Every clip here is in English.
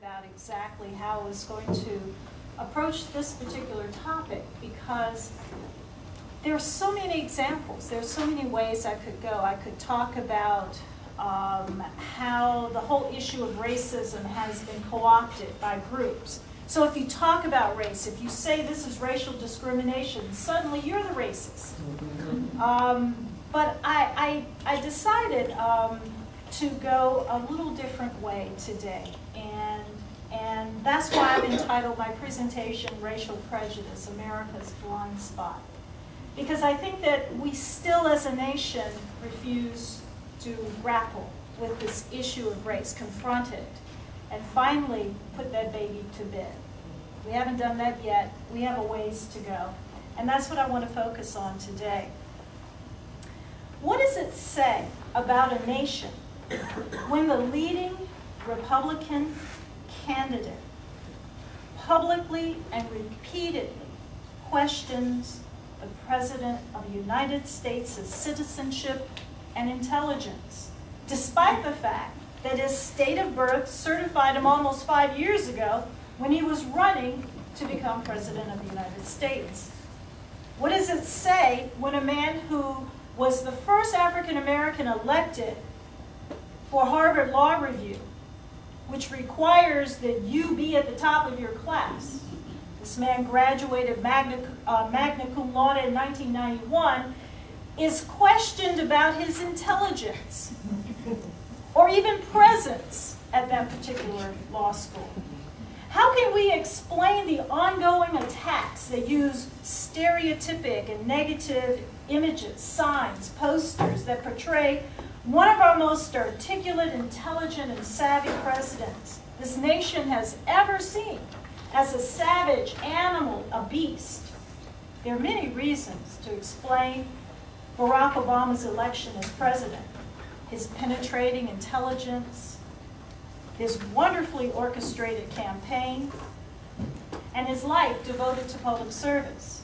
about exactly how I was going to approach this particular topic, because there are so many examples. There are so many ways I could go. I could talk about how the whole issue of racism has been co-opted by groups. So if you talk about race, if you say this is racial discrimination, suddenly you're the racist. But I decided to go a little different way today, and that's why I've entitled my presentation Racial Prejudice, America's Blind Spot. Because I think that we still as a nation refuse to grapple with this issue of race, confront it, and finally put that baby to bed. We haven't done that yet. We have a ways to go. And that's what I want to focus on today. What does it say about a nation when the leading Republican candidate publicly and repeatedly questions the President of the United States' citizenship and intelligence, despite the fact that his state of birth certified him almost 5 years ago when he was running to become President of the United States? What does it say when a man who was the first African American elected for Harvard Law Review, which requires that you be at the top of your class? This man graduated magna cum laude in 1991, is questioned about his intelligence or even presence at that particular law school. How can we explain the ongoing attacks that use stereotypic and negative images, signs, posters that portray one of our most articulate, intelligent, and savvy presidents this nation has ever seen as a savage animal, a beast? There are many reasons to explain Barack Obama's election as president: his penetrating intelligence, his wonderfully orchestrated campaign, and his life devoted to public service,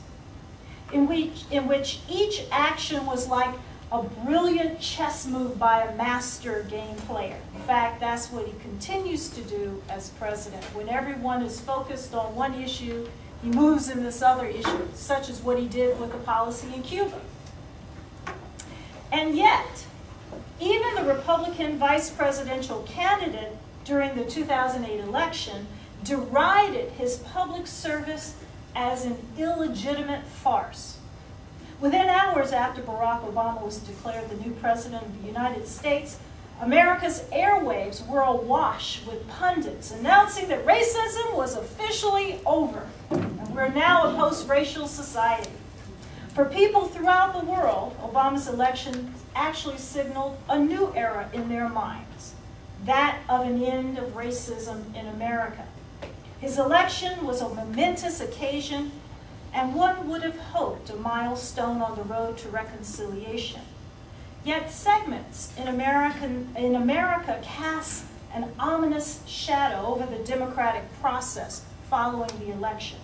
in which each action was like a brilliant chess move by a master game player. In fact, that's what he continues to do as president. When everyone is focused on one issue, he moves in this other issue, such as what he did with the policy in Cuba. And yet, even the Republican vice presidential candidate during the 2008 election derided his public service as an illegitimate farce. Within hours after Barack Obama was declared the new president of the United States, America's airwaves were awash with pundits announcing that racism was officially over, and we're now a post-racial society. For people throughout the world, Obama's election actually signaled a new era in their minds, that of an end of racism in America. His election was a momentous occasion, and one would have hoped a milestone on the road to reconciliation. Yet segments in America cast an ominous shadow over the democratic process following the election.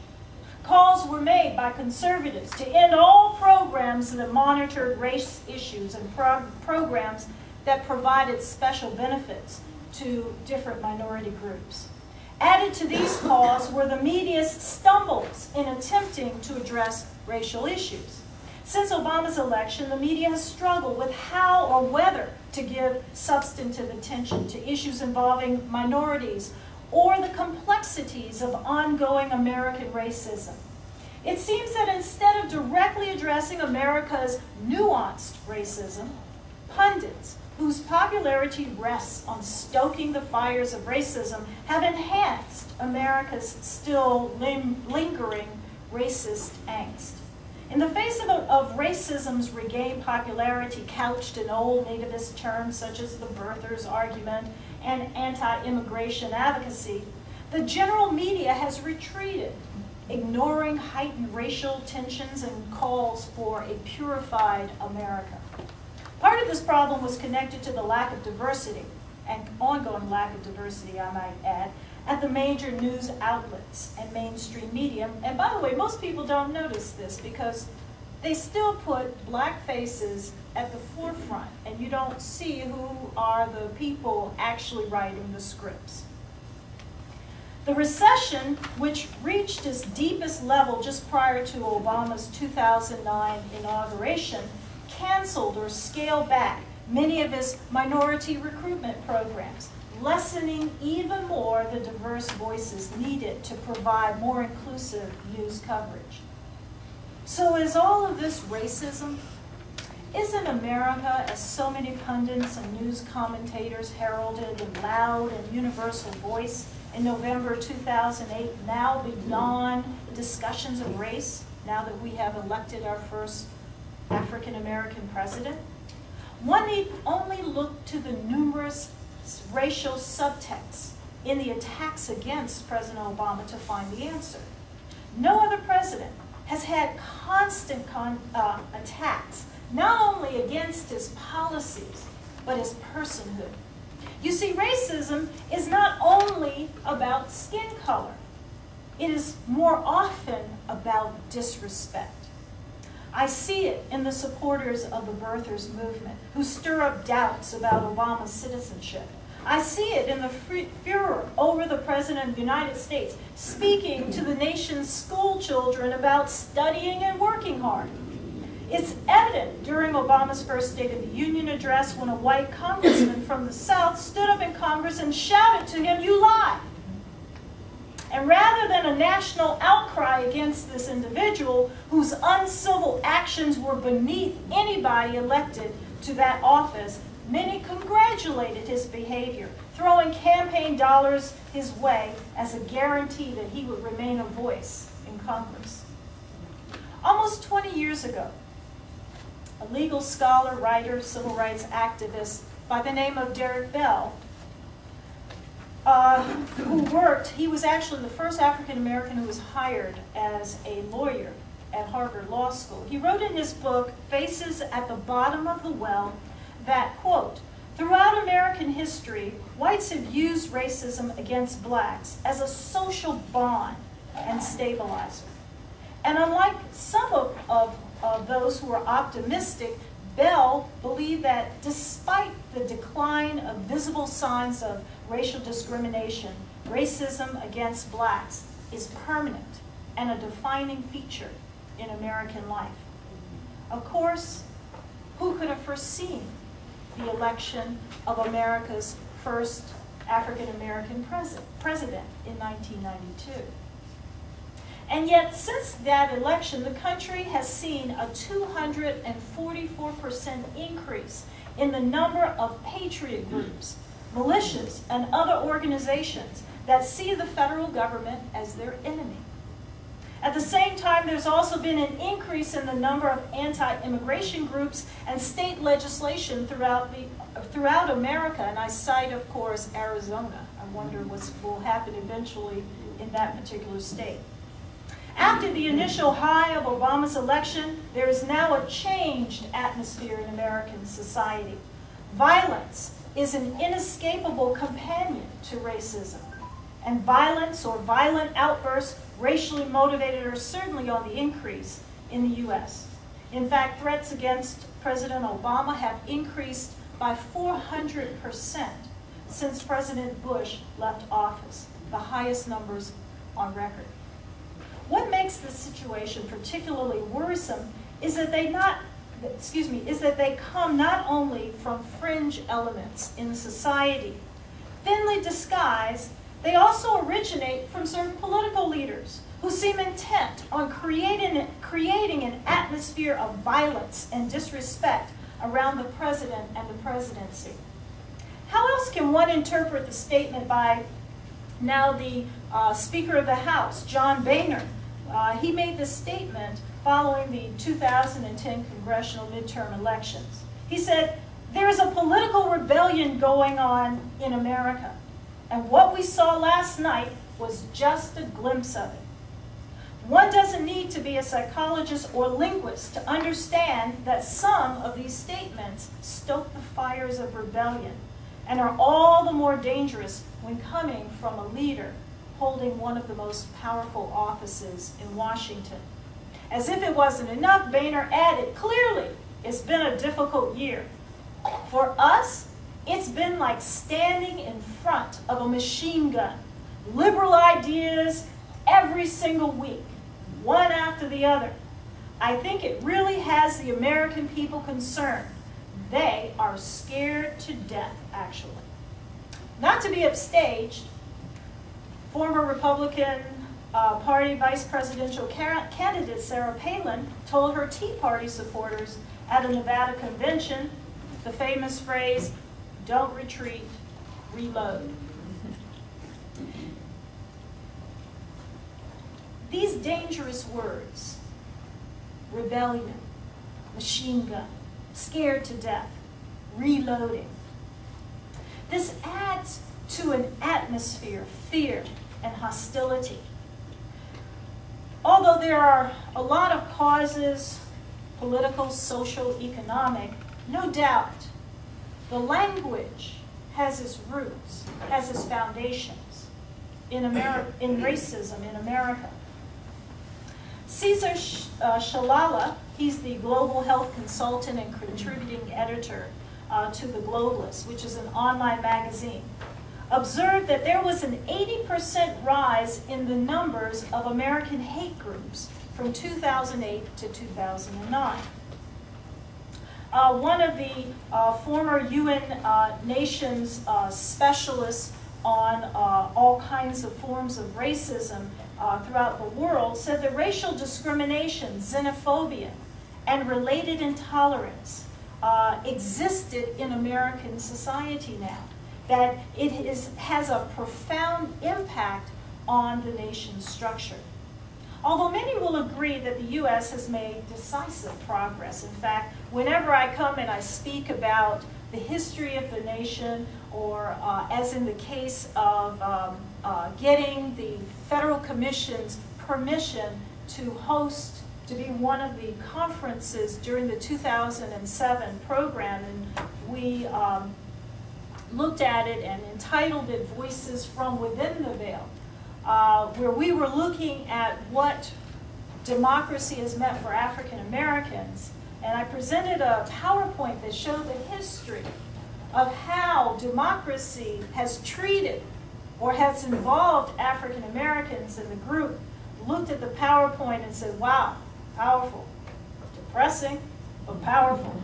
Calls were made by conservatives to end all programs that monitored race issues and programs that provided special benefits to different minority groups. Added to these calls were the media's stumbles in attempting to address racial issues. Since Obama's election, the media has struggled with how or whether to give substantive attention to issues involving minorities or the complexities of ongoing American racism. It seems that instead of directly addressing America's nuanced racism, pundits, whose popularity rests on stoking the fires of racism, have enhanced America's still lingering racist angst. In the face of racism's regained popularity couched in old nativist terms such as the birthers argument and anti-immigration advocacy, the general media has retreated, ignoring heightened racial tensions and calls for a purified America. Part of this problem was connected to the lack of diversity, and ongoing lack of diversity, I might add, at the major news outlets and mainstream media. And by the way, most people don't notice this because they still put black faces at the forefront, and you don't see who are the people actually writing the scripts. The recession, which reached its deepest level just prior to Obama's 2009 inauguration, canceled or scaled back many of his minority recruitment programs, lessening even more the diverse voices needed to provide more inclusive news coverage. So is all of this racism? Isn't America, as so many pundits and news commentators heralded in loud and universal voice in November 2008, now beyond discussions of race, now that we have elected our first African-American president? One need only look to the numerous racial subtexts in the attacks against President Obama to find the answer. No other president has had constant attacks, not only against his policies, but his personhood. You see, racism is not only about skin color. It is more often about disrespect. I see it in the supporters of the birthers movement who stir up doubts about Obama's citizenship. I see it in the furor over the President of the United States speaking to the nation's school children about studying and working hard. It's evident during Obama's first State of the Union address when a white congressman from the South stood up in Congress and shouted to him, "You lie." And rather than a national outcry against this individual whose uncivil actions were beneath anybody elected to that office, many congratulated his behavior, throwing campaign dollars his way as a guarantee that he would remain a voice in Congress. Almost 20 years ago, a legal scholar, writer, civil rights activist by the name of Derek Bell, he was actually the first African-American who was hired as a lawyer at Harvard Law School. He wrote in his book, Faces at the Bottom of the Well, that, quote, "Throughout American history, whites have used racism against blacks as a social bond and stabilizer. And unlike some of those who are optimistic, Bell believed that despite the decline of visible signs of racial discrimination, racism against blacks is permanent and a defining feature in American life." Of course, who could have foreseen the election of America's first African-American president in 1992? And yet, since that election, the country has seen a 244% increase in the number of patriot groups, militias, and other organizations that see the federal government as their enemy. At the same time, there's also been an increase in the number of anti-immigration groups and state legislation throughout America, and I cite, of course, Arizona. I wonder what will happen eventually in that particular state. After the initial high of Obama's election, there is now a changed atmosphere in American society. Violence is an inescapable companion to racism, and violence or violent outbursts, racially motivated, are certainly on the increase in the U.S. In fact, threats against President Obama have increased by 400% since President Bush left office, the highest numbers on record. What makes this situation particularly worrisome is that they come not only from fringe elements in society, thinly disguised, they also originate from certain political leaders who seem intent on creating an atmosphere of violence and disrespect around the president and the presidency. How else can one interpret the statement by now the Speaker of the House, John Boehner? He made this statement following the 2010 congressional midterm elections. He said, "There is a political rebellion going on in America, and what we saw last night was just a glimpse of it." One doesn't need to be a psychologist or linguist to understand that some of these statements stoke the fires of rebellion and are all the more dangerous when coming from a leader holding one of the most powerful offices in Washington. As if it wasn't enough, Boehner added, "Clearly, it's been a difficult year. For us, it's been like standing in front of a machine gun, liberal ideas every single week, one after the other. I think it really has the American people concerned. They are scared to death, actually. Not to be upstaged, former Republican Party vice presidential candidate Sarah Palin told her Tea Party supporters at a Nevada convention the famous phrase, "Don't retreat, reload." These dangerous words, rebellion, machine gun, scared to death, reloading, this adds to an atmosphere of fear and hostility. Although there are a lot of causes, political, social, economic, no doubt the language has its roots, has its foundations in racism in America. Cesar Shalala, he's the global health consultant and contributing editor to The Globalist, which is an online magazine, observed that there was an 80% rise in the numbers of American hate groups from 2008 to 2009. One of the former UN nations specialists on all kinds of forms of racism throughout the world said that racial discrimination, xenophobia, and related intolerance existed in American society now, that it has a profound impact on the nation's structure. Although many will agree that the U.S. has made decisive progress. In fact, whenever I come and I speak about the history of the nation, or as in the case of getting the Federal Commission's permission to host, to be one of the conferences during the 2007 program, and we looked at it and entitled it Voices from Within the Veil, where we were looking at what democracy has meant for African Americans. And I presented a PowerPoint that showed the history of how democracy has treated or has involved African Americans, and the group looked at the PowerPoint and said, wow, powerful, depressing, but powerful.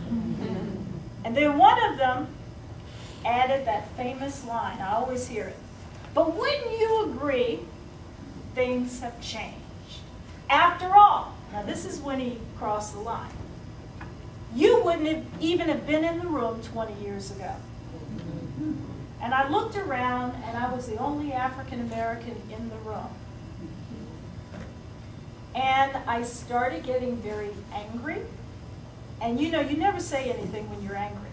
And then one of them added that famous line, I always hear it, but wouldn't you agree things have changed? After all, now this is when he crossed the line, you wouldn't have even have been in the room 20 years ago. And I looked around and I was the only African American in the room. And I started getting very angry. And you know, you never say anything when you're angry.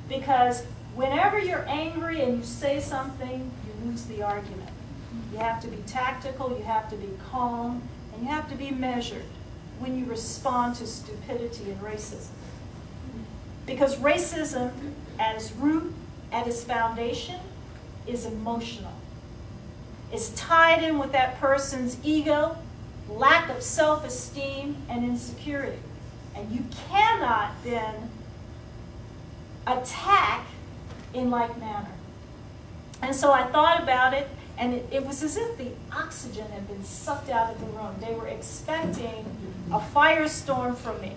Because whenever you're angry and you say something, you lose the argument. You have to be tactical, you have to be calm, and you have to be measured when you respond to stupidity and racism. Because racism, at its root, at its foundation, is emotional. It's tied in with that person's ego, lack of self-esteem, and insecurity. And you cannot then attack in like manner. And so I thought about it, and it was as if the oxygen had been sucked out of the room. They were expecting a firestorm from me.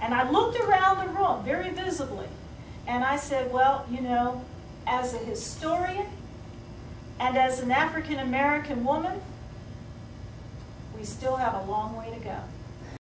And I looked around the room very visibly, and I said, well, you know, as a historian and as an African American woman, we still have a long way to go.